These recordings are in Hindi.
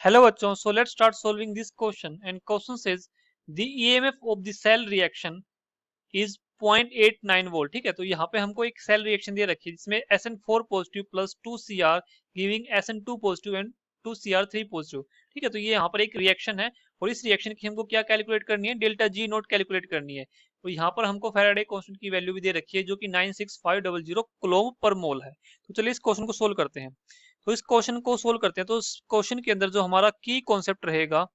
Hello बच्चों, so let's start solving this question and question says the EMF of the cell reaction is 0.89 volt. ठीक है, तो यहाँ पे हमको एक सेल रिएक्शन दे रखी है जिसमें SN4 positive plus 2Cr giving SN2 positive and 2Cr3 positive. ठीक है, तो ये यहाँ पर एक रिएक्शन है और इस रिएक्शन की हमको क्या कैलकुलेट करनी है, डेल्टा जी नोट कैलकुलेट करनी है। तो यहाँ पर हमको फैराडे कांस्टेंट की वैल्यू भी दे रखी है जो कि 96500 कूलम्ब पर मोल है। तो चलिए इस क्वेश्चन को सोल्व करते हैं। तो इस क्वेश्चन को सोल्व करते हैं तो इस क्वेश्चन के अंदर जो हमारा की कॉन्सेप्ट रहेगा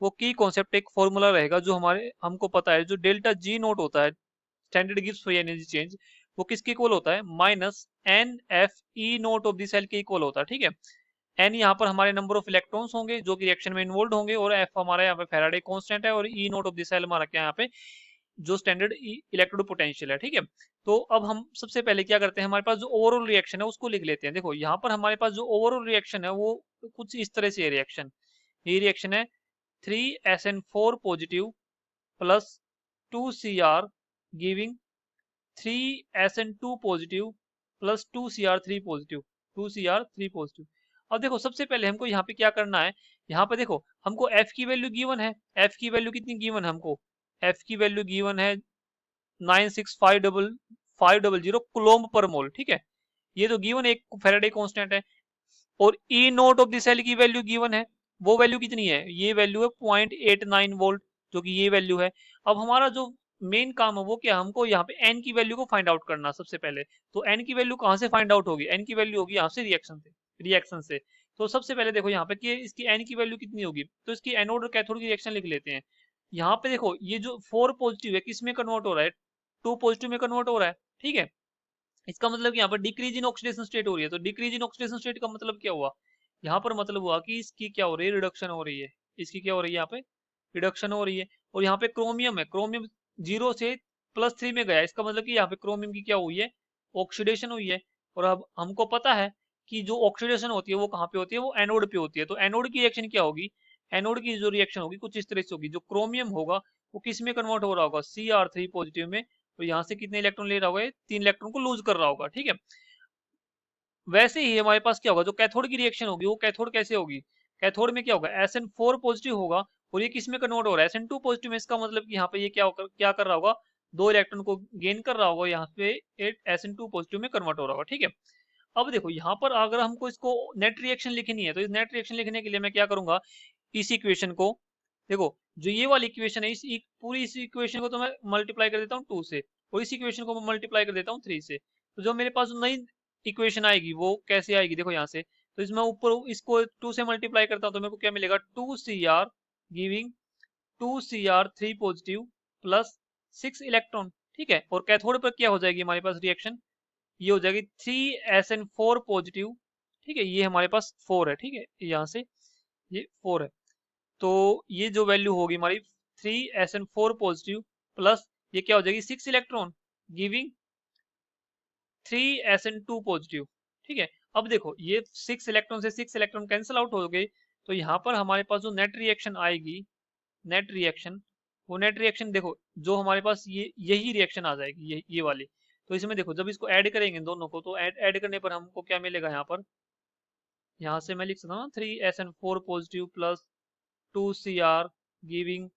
वो की कॉन्सेप्ट एक फॉर्मूला रहेगा जो हमारे हमको पता है, जो डेल्टा जी नोट होता है standard Gibbs free energy change, वो किसके इक्वल होता है, minus n F E naught of the cell के इक्वल होता है। ठीक है, एन यहाँ पर हमारे नंबर ऑफ इलेक्ट्रॉन्स होंगे जो कि रिएक्शन में इन्वॉल्व होंगे और एफ हमारा यहाँ पे फैराडे कांस्टेंट है और ई नोट ऑफ द सेल हमारा क्या यहाँ पे जो स्टैंडर्ड इलेक्ट्रोड पोटेंशियल है। ठीक है, तो अब हम सबसे पहले क्या करते हैं, हमारे पास जो ओवरऑल रिएक्शन है उसको लिख लेते हैं। देखो यहाँ पर हमारे पास जो ओवरऑल रिएक्शन है वो कुछ इस तरह से रिएक्शन, ये रिएक्शन है 3SN4 positive plus 2Cr giving 3SN2 positive plus 2Cr3 positive, 2Cr3 positive. अब देखो सबसे पहले हमको यहाँ पे क्या करना है, यहाँ पे देखो हमको F की वैल्यू गिवन है। F की वैल्यू कितनी गिवन है हमको, F की वैल्यू गिवन है 96500 कूलम्ब पर मोल। ठीक है, ये तो गिवन एक फैराडे कांस्टेंट है और ई नोट ऑफ द सेल की वैल्यू गिवन है, वो वैल्यू कितनी है, ये वैल्यू है 0.89 वोल्ट जो कि ये वैल्यू है। अब हमारा जो मेन काम है वो क्या, हमको यहाँ पे एन की वैल्यू को फाइंड आउट करना सबसे पहले। तो एन की वैल्यू कहाँ से फाइंड आउट होगी, एन की वैल्यू होगी यहाँ से रिएक्शन से। तो सबसे पहले देखो यहाँ पे कि इसकी एन की वैल्यू कितनी होगी, तो इसकी एनोड और कैथोड की रिएक्शन लिख लेते हैं। यहाँ पे देखो ये जो 4 पॉजिटिव है किस में कन्वर्ट हो रहा है, 2 पॉजिटिव में कन्वर्ट हो रहा है। ठीक है, इसका मतलब कि यहाँ पर डिक्रीज इन ऑक्सीडेशन स्टेट हो रही है। तो डिक्रीज इन ऑक्सीडेशन स्टेट का मतलब क्या हुआ, यहाँ पर मतलब हुआ कि इसकी क्या हो रही है, रिडक्शन हो रही है। इसकी क्या हो रही है, यहाँ पे रिडक्शन हो रही है। और यहाँ पे क्रोमियम है, क्रोमियम 0 से +3 में गया, इसका मतलब कि यहाँ पे क्रोमियम की क्या हुई है, ऑक्सीडेशन हुई है। और अब हमको पता है कि जो ऑक्सीडेशन होती है वो कहाँ पे होती है, वो एनोड पे होती है। तो एनोड की रिएक्शन क्या होगी, एनोड की जो रिएक्शन होगी कुछ इस तरह से होगी, जो क्रोमियम होगा वो किस में कन्वर्ट हो रहा होगा, Cr3 पॉजिटिव में। तो यहाँ से कितने इलेक्ट्रॉन ले रहा होगा, 3 इलेक्ट्रॉन को लूज कर रहा होगा। ठीक है, वैसे ही हमारे पास क्या होगा, जो कैथोड की रिएक्शन होगी वो कैथोड कैसे होगी, कैथोड में क्या होगा, SN4 पॉजिटिव होगा और ये किस में कन्वर्ट हो रहा है, SN2 पॉजिटिव में। इसका मतलब कि यहाँ पे ये क्या कर रहा होगा, 2 इलेक्ट्रॉन को गेन कर रहा होगा, यहाँ पे SN2 पॉजिटिव में कन्वर्ट हो रहा होगा। ठीक है, अब देखो यहाँ पर अगर हमको इसको नेट रिएक्शन लिखनी है तो इस नेट रिएक्शन लिखने के लिए मैं क्या करूंगा, इस इक्वेशन को देखो, जो ये वाली इक्वेशन है पूरी इस इक्वेशन को तो मैं मल्टीप्लाई कर देता हूँ 2 से और इस इक्वेशन को मैं मल्टीप्लाई कर देता हूँ 3 से। तो जो मेरे पास नई इक्वेशन आएगी वो कैसे आएगी, देखो यहाँ से, तो इसमें ऊपर इसको 2 से मल्टीप्लाई करता हूँ तो मेरे को क्या मिलेगा, 2Cr giving 2Cr3 positive plus 6 electron. ठीक है, और कैथोड पर क्या हो जाएगी हमारे पास रिएक्शन, ये हो जाएगी 3SN4 पॉजिटिव। ठीक है, ये हमारे पास 4 है। ठीक है, यहाँ से ये 4 है, तो ये जो वैल्यू होगी हमारी 3SN4 पॉजिटिव प्लस ये क्या हो जाएगी 6 इलेक्ट्रॉन गिविंग 3SN2 पॉजिटिव। ठीक है, अब देखो ये 6 इलेक्ट्रॉन से 6 इलेक्ट्रॉन कैंसिल आउट हो गए, तो यहाँ पर हमारे पास जो नेट रिएक्शन आएगी, नेट रिएक्शन, वो नेट रिएक्शन देखो जो हमारे पास ये यही रिएक्शन आ जाएगी, ये वाली। तो इसमें देखो जब इसको ऐड करेंगे दोनों को तो ऐड करने पर हमको क्या मिलेगा, यहाँ पर यहाँ से मैं लिख सकता हूँ 3SN4 positive plus 2Cr giving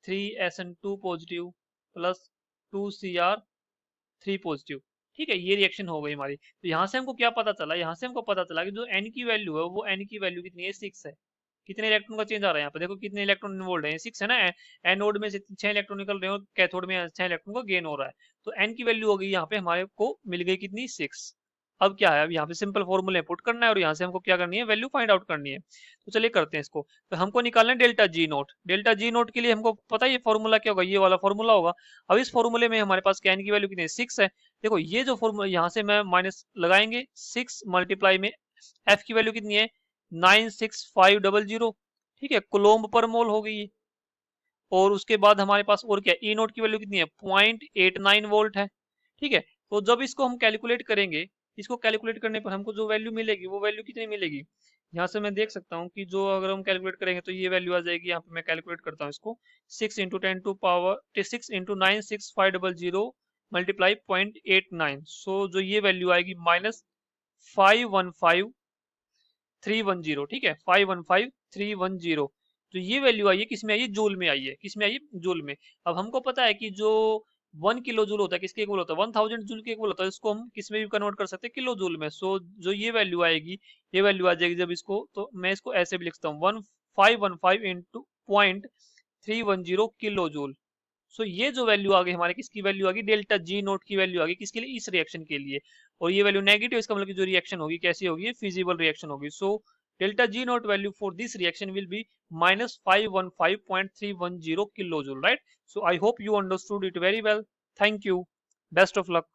3SN2 positive plus 2Cr3 positive. ठीक है, ये रिएक्शन हो गई हमारी। तो यहाँ से हमको क्या पता चला, यहाँ से हमको पता चला कि जो n की वैल्यू है वो n की वैल्यू कितनी है, 6 है। कितने इलेक्ट्रॉन का चेंज आ रहा है यहाँ पे, देखो कितने इलेक्ट्रॉन इन्वॉल्व है, 6 है ना। एनोड में से 6 इलेक्ट्रॉन निकल रहे हैं और कैथोड में 6 इलेक्ट्रॉन का गेन हो रहा है। तो n की वैल्यू हो गई यहाँ पे हमारे को मिल गई कितनी, 6। अब क्या है, अब यहाँ पे सिंपल फॉर्मूले पुट करना है और यहाँ से हमको क्या करनी है, वैल्यू फाइंड आउट करनी है। तो चलिए करते हैं इसको। तो हमको निकालना है delta G note. Delta G note के लिए हमको पता है ये फॉर्मूला क्या होगा, ये वाला फॉर्मूला होगा। अब इस फॉर्मूले में हमारे पास n की वैल्यू कितनी है, 6 है। देखो ये जो फॉर्मूला यहाँ से मैं माइनस लगाएंगे, 6 मल्टीप्लाई में f की वैल्यू कितनी है, 96500। ठीक है, कूलम्ब पर मोल हो गई। और उसके बाद हमारे पास और क्या, ई नोट की वैल्यू कितनी है, 0.89 वोल्ट है। ठीक है, तो जब इसको हम कैलकुलेट करेंगे, इसको कैलकुलेट करने पर हमको जो वैल्यू मिलेगी वो वैल्यू कितनी मिलेगी, यहाँ से मैं देख सकता हूँ कि जो अगर हम कैलकुलेट करेंगे तो ये वैल्यू आ जाएगी, यहाँ पे मैं कैलकुलेट करता हूँ इसको, 6 × 10⁻⁶ मल्टीप्लाई 0.89। सो जो ये वैल्यू आएगी -515,310। ठीक है, 310। तो ये वैल्यू आई है किस में आई है, जूल में आई है। किस में आई है, जूल में। अब हमको पता है कि जो 1 किलो जूल होता है किसके इक्वल होता है, 1000 जूल के इक्वल होता है। इसको हम किस में भी कन्वर्ट कर सकते हैं, किलो जूल में। सो जो ये वैल्यू आएगी, ये वैल्यू आ जाएगी जब इसको, तो मैं इसको ऐसे भी लिखता हूँ 1515 इंटू 0.310 किलो जूल। सो ये जो वैल्यू आ गई हमारे, किसकी वैल्यू आ गई, डेल्टा जी नोट की वैल्यू आ गई, किसके लिए, इस रिएक्शन के लिए। और ये वैल्यू नेगेटिव, इसका मतलब कि जो रिएक्शन होगी कैसी होगी, फिजिबल रिएक्शन होगी। So delta G note value for this reaction will be -515.310 kilo joule, right. So I hope you understood it very well. Thank you, best of luck.